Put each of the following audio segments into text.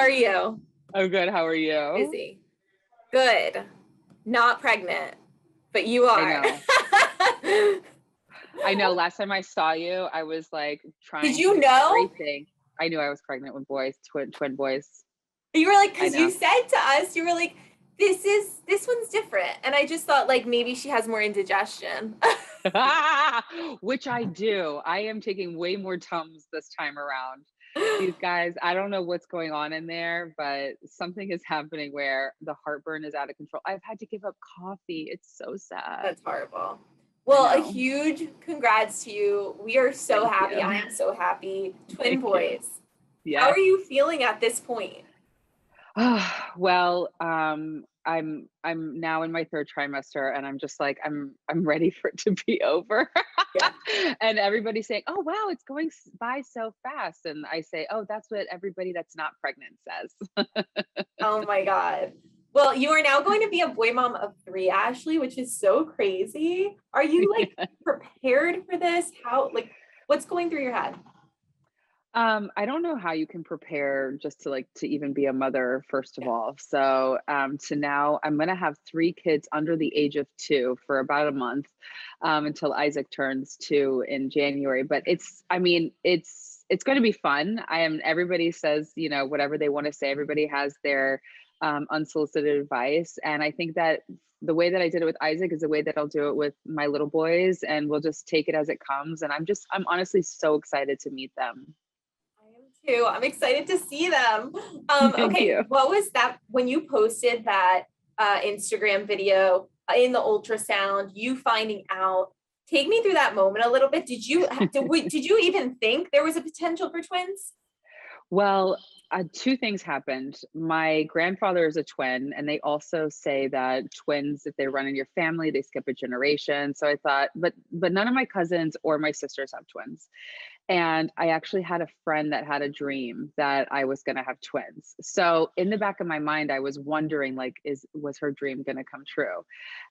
are you? I'm good. How are you? Busy. Good. Not pregnant, but you are. I know. Last time I saw you, I was like trying Did to you do know? everything. I knew I was pregnant with boys, twin boys. You were like, I because you know. said to us, you were like, this one's different. And I just thought like maybe she has more indigestion. Which I do. I am taking way more Tums this time around. These guys, I don't know what's going on in there, but something is happening where the heartburn is out of control. I've had to give up coffee. It's so sad. That's horrible. I Well, a know. huge congrats to you. We are so Thank happy. you. I am so happy. Twin Thank you. boys. How Yes. are you feeling at this point? Well, I'm now in my third trimester, and I'm just like I'm ready for it to be over. Yeah. And everybody's saying, "Oh wow, it's going by so fast," and I say, "Oh, that's what everybody that's not pregnant says." Oh my God. Well, you are now going to be a boy mom of 3, Ashley, which is so crazy. Are you like prepared for this? What's going through your head? I don't know how you can prepare just to even be a mother, first of all. So to now I'm gonna have 3 kids under the age of 2 for about a month, until Isaac turns 2 in January. But it's going to be fun. Everybody says, whatever they want to say. Everybody has their unsolicited advice. And I think that the way that I did it with Isaac is the way that I'll do it with my little boys, and we'll just take it as it comes. And I'm honestly so excited to meet them. Too. I'm excited to see them. Thank Okay, you. what was that when you posted that Instagram video in the ultrasound, you finding out? Take me through that moment a little bit. Did you even think there was a potential for twins? Well, 2 things happened. My grandfather is a twin, and they also say that twins, if they run in your family, they skip a generation. So I thought, but none of my cousins or my sisters have twins. And I actually had a friend that had a dream that I was going to have twins. So in the back of my mind, I was wondering, like, was her dream going to come true?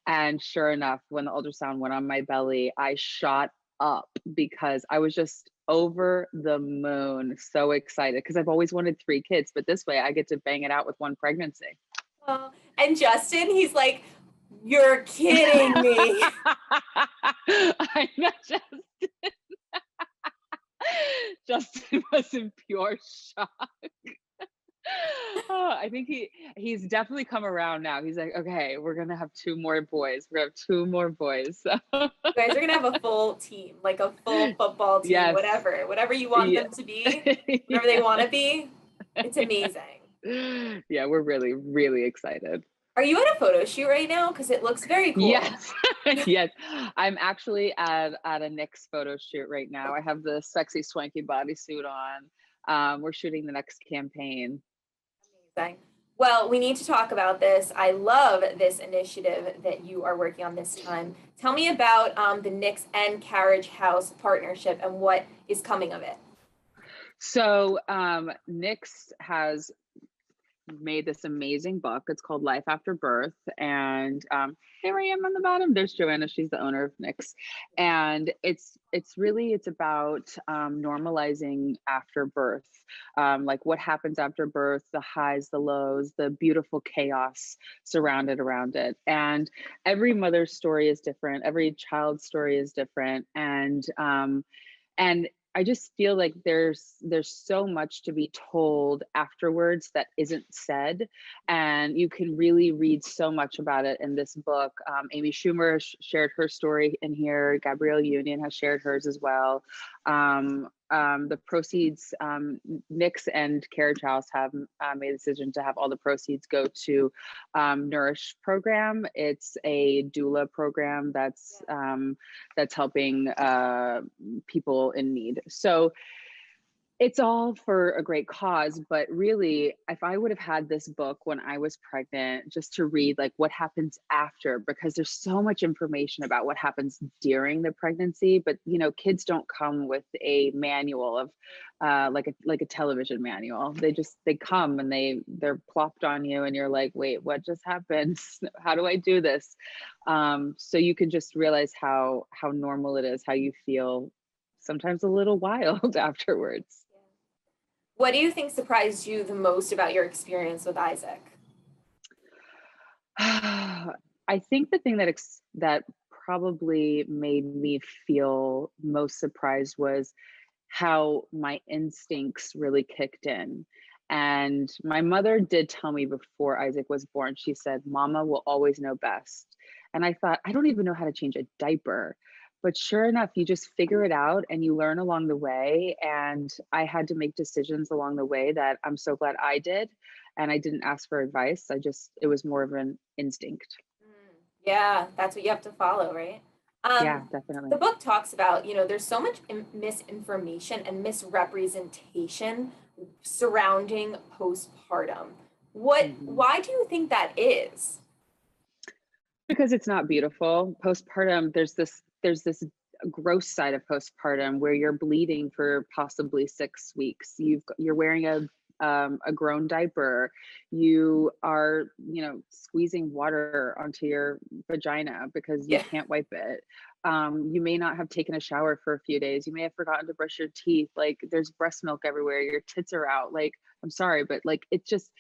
And sure enough, when the ultrasound went on my belly, I shot up because I was just over the moon, so excited because I've always wanted 3 kids, but this way I get to bang it out with one pregnancy. And Justin, he's like, "You're kidding me." I know, Justin was in pure shock. Oh, I think he's definitely come around now. He's like, okay, we're gonna have 2 more boys. We're gonna have 2 more boys. So. You guys are gonna have a full team, like a full football team, Yes. whatever you want them to be, whatever they want to be. It's amazing. Yeah, we're really, really excited. Are you at a photo shoot right now? Because it looks very cool. Yes. Yes. I'm actually at a Knix photo shoot right now. I have the sexy swanky bodysuit on. We're shooting the next campaign. Amazing. Well, we need to talk about this. I love this initiative that you are working on this time. Tell me about the Knix and Carriage House partnership and what is coming of it. So Knix has made this amazing book. It's called Life After Birth. And here I am on the bottom. There's Joanna. She's the owner of Knix. And it's about normalizing after birth, like what happens after birth, the highs, the lows, the beautiful chaos surrounded around it. And every mother's story is different. Every child's story is different. And I just feel like there's so much to be told afterwards that isn't said, and you can really read so much about it in this book. Amy Schumer shared her story in here. Gabrielle Union has shared hers as well. The proceeds, Knix and Carriage House have made a decision to have all the proceeds go to Nourish program. It's a doula program that's helping people in need. So it's all for a great cause, but really, if I would have had this book when I was pregnant, just to read like what happens after, because there's so much information about what happens during the pregnancy, but kids don't come with a manual of like a television manual. They come and they're plopped on you, and you're like, wait, what just happened? How do I do this? So you can just realize how normal it is, how you feel sometimes a little wild afterwards. What do you think surprised you the most about your experience with Isaac? I think the thing that probably made me feel most surprised was how my instincts really kicked in. And my mother did tell me before Isaac was born, she said, Mama will always know best. And I thought, I don't even know how to change a diaper. But sure enough, you just figure it out and you learn along the way. And I had to make decisions along the way that I'm so glad I did. And I didn't ask for advice. It was more of an instinct. Yeah, that's what you have to follow, right? Yeah, The definitely. book talks about, there's so much misinformation and misrepresentation surrounding postpartum. Mhm. Why do you think that is? Because it's not beautiful. Postpartum, there's this gross side of postpartum where you're bleeding for possibly 6 weeks. You're wearing a grown diaper. You are, squeezing water onto your vagina because you Yeah. can't wipe it. You may not have taken a shower for a few days. You may have forgotten to brush your teeth. Like there's breast milk everywhere. Your tits are out. Like I'm sorry, but like it's just,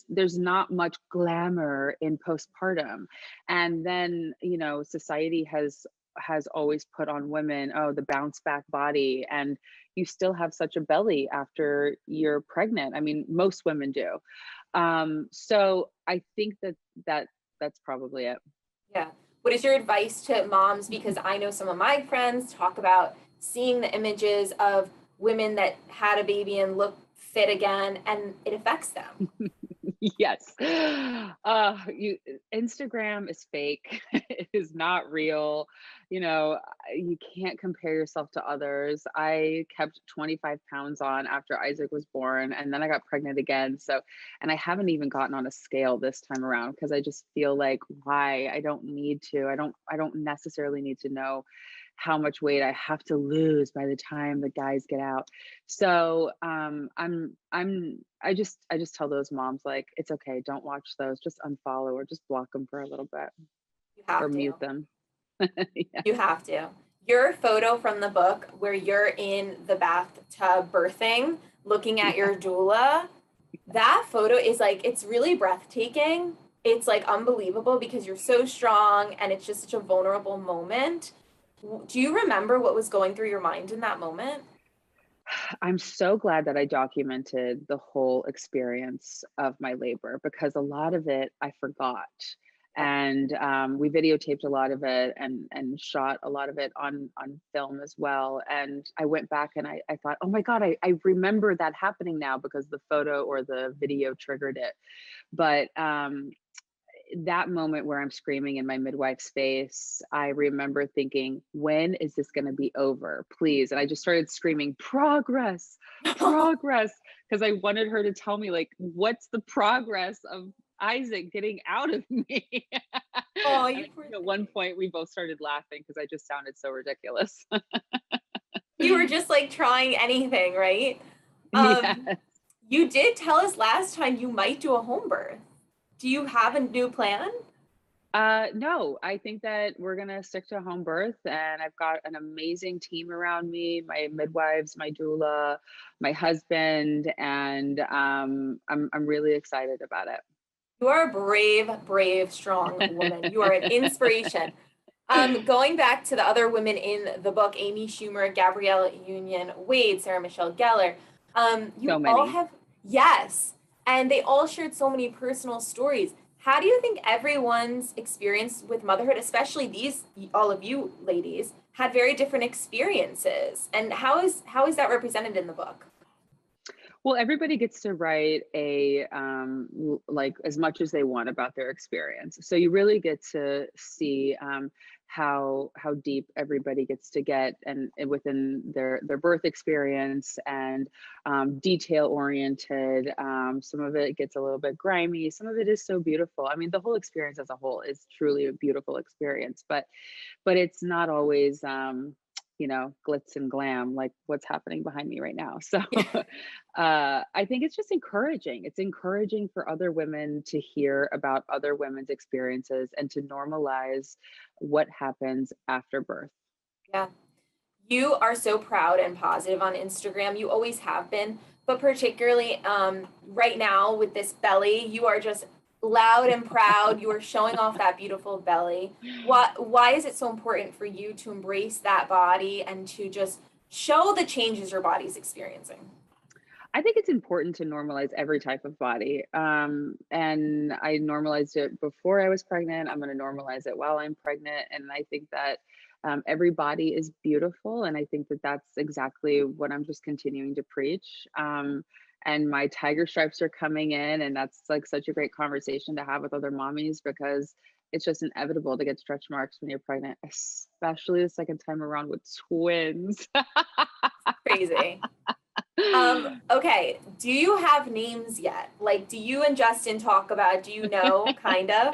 there's not much glamour in postpartum. And then, society has always put on women, oh, the bounce back body, and you still have such a belly after you're pregnant. I mean, most women do. So I think that that's probably it. Yeah. What is your advice to moms? Because I know some of my friends talk about seeing the images of women that had a baby and look fit again, and it affects them. Yes. You Instagram is fake. It is not real. You can't compare yourself to others. I kept 25 pounds on after Isaac was born, and then I got pregnant again. So, and I haven't even gotten on a scale this time around because I just feel like why? I don't need to. I don't necessarily need to know how much weight I have to lose by the time the guys get out. So I just tell those moms like it's okay, don't watch those, just unfollow or just block them for a little bit You or have mute to. them. Yeah. You have to. Your photo from the book where you're in the bathtub birthing, looking at Yeah. your doula, that photo is like, it's really breathtaking. It's like unbelievable because you're so strong and it's just such a vulnerable moment. Do you remember what was going through your mind in that moment? I'm so glad that I documented the whole experience of my labor because a lot of it I forgot. Yeah. And we videotaped a lot of it and shot a lot of it on film as well. And I went back and I thought, oh my God, I remember that happening now because the photo or the video triggered it. But that moment where I'm screaming in my midwife's face, I remember thinking, when is this going to be over? Please. And I just started screaming, progress, progress, because I wanted her to tell me, like, what's the progress of Isaac getting out of me? Oh, And you I poor think at one thing. point we both started laughing because I just sounded so ridiculous. You were just like trying anything, right? Yeah. You did tell us last time you might do a home birth. Do you have a new plan? No, I think that we're gonna stick to home birth, and I've got an amazing team around me, my midwives, my doula, my husband, and I'm really excited about You are a brave, brave, strong woman. You are an it. inspiration. Going back to the other women in the book, Amy Schumer, Gabrielle Union, Wade, Sarah Michelle Gellar, So you all many. have, yes, and they all shared so many personal stories. How do you think everyone's experience with motherhood, especially all of you ladies, had very different experiences? And how is that represented in the book? Well, everybody gets to write like as much as they want about their experience. So you really get to see how deep everybody gets to get and within their birth experience and detail oriented. Some of it gets a little bit grimy. Some of it is so beautiful. I mean, the whole experience as a whole is truly a beautiful experience, but it's not always glitz and glam like what's happening behind me right now. So I think it's just encouraging. It's encouraging for other women to hear about other women's experiences and to normalize what happens after birth. Yeah. You are so proud and positive on Instagram. You always have been. but particularly right now with this belly, you are just loud and proud. You are showing off that beautiful belly. Why is it so important for you to embrace that body and to just show the changes your body's experiencing? I think it's important to normalize every type of body. And I normalized it before I was pregnant. I'm going to normalize it while I'm pregnant. And I think that every body is beautiful. And I think that that's exactly what I'm just continuing to preach. And my tiger stripes are coming in. And that's like such a great conversation to have with other mommies because it's just inevitable to get stretch marks when you're pregnant, especially the second time around with twins. Crazy. Okay. Do you have names yet? Like, do you and Justin talk about, do you know, kind of?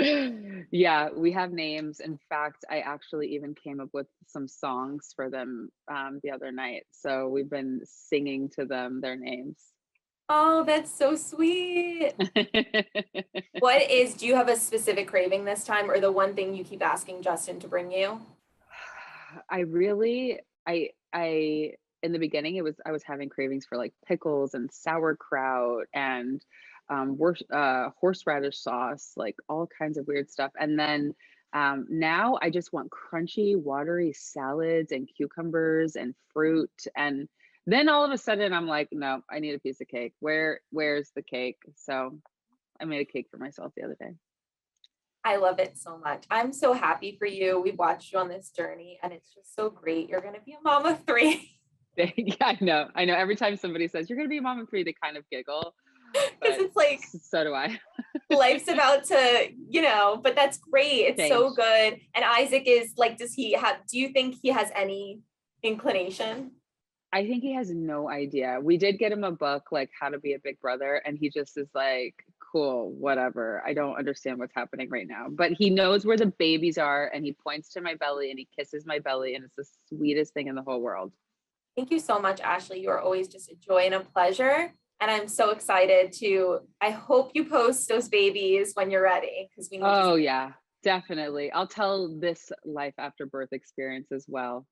Yeah, we have names. In fact, I actually even came up with some songs for them the other night. So we've been singing to them their names. Oh, that's so sweet. Do you have a specific craving this time or the one thing you keep asking Justin to bring you? I really, I, in the beginning, I was having cravings for like pickles and sauerkraut and horseradish sauce, like all kinds of weird stuff. And then now I just want crunchy, watery salads and cucumbers and fruit. And then all of a sudden, I'm like, no, I need a piece of cake. Where's the cake? So I made a cake for myself the other day. I love it so much. I'm so happy for you. We've watched you on this journey and it's just so great. You're going to be a mom of three. Yeah, I know. I know. Every time somebody says you're going to be a mom of three, they kind of giggle, Because but it's like so do I. life's about to, but that's great. It's so Change. good. And Isaac is like, do you think he has any inclination? I think he has no idea. We did get him a book, like How to Be a Big Brother, and he just is like, cool, whatever. I don't understand what's happening right now. But he knows where the babies are, and he points to my belly and he kisses my belly, and it's the sweetest thing in the whole world. Thank you so much, Ashley. You are always just a joy and a pleasure. And I'm so excited I hope you post those babies when you're ready because we need to. Oh, yeah, definitely. I'll tell this life after birth experience as well.